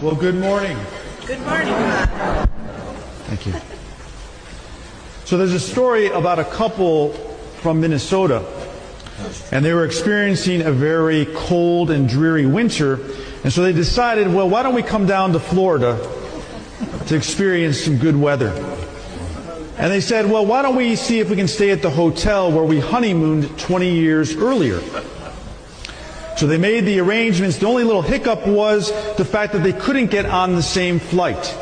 Well, good morning. Good morning, Ron. Thank you. So there's a story about a couple from Minnesota, and they were experiencing a very cold and dreary winter, and so they decided, well, why don't we come down to Florida to experience some good weather? And they said, well, why don't we see if we can stay at the hotel where we honeymooned 20 years earlier? So they made the arrangements. The only little hiccup was the fact that they couldn't get on the same flight.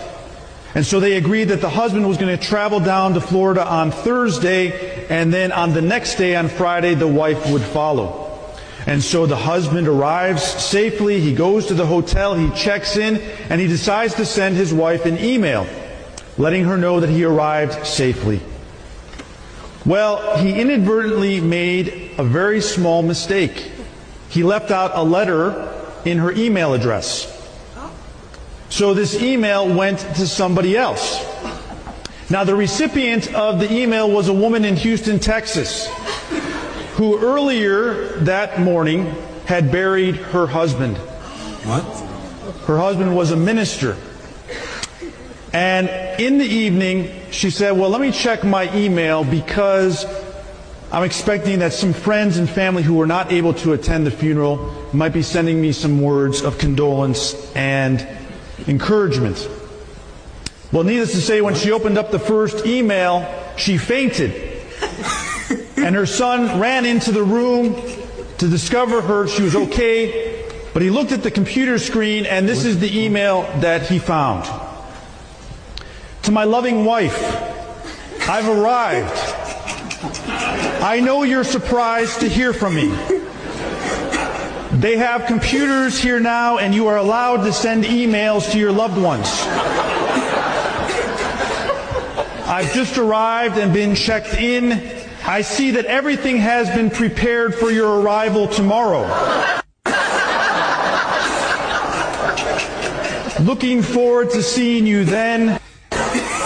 And so they agreed that the husband was going to travel down to Florida on Thursday, and then on the next day, on Friday, the wife would follow. And so the husband arrives safely, he goes to the hotel, he checks in, and he decides to send his wife an email, letting her know that he arrived safely. Well, he inadvertently made a very small mistake. He left out a letter in her email address. So this email went to somebody else. Now, the recipient of the email was a woman in Houston, Texas, who earlier that morning had buried her husband. What? Her husband was a minister. And in the evening, she said, well, let me check my email because I'm expecting that some friends and family who were not able to attend the funeral might be sending me some words of condolence and encouragement. Well, needless to say, when she opened up the first email, she fainted. And her son ran into the room to discover her. She was okay. But he looked at the computer screen, and this is the email that he found. To my loving wife, I've arrived. I know you're surprised to hear from me. They have computers here now, and you are allowed to send emails to your loved ones. I've just arrived and been checked in. I see that everything has been prepared for your arrival tomorrow. Looking forward to seeing you then.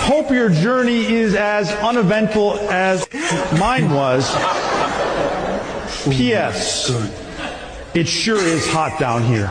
Hope your journey is as uneventful as mine was. P.S. It sure is hot down here.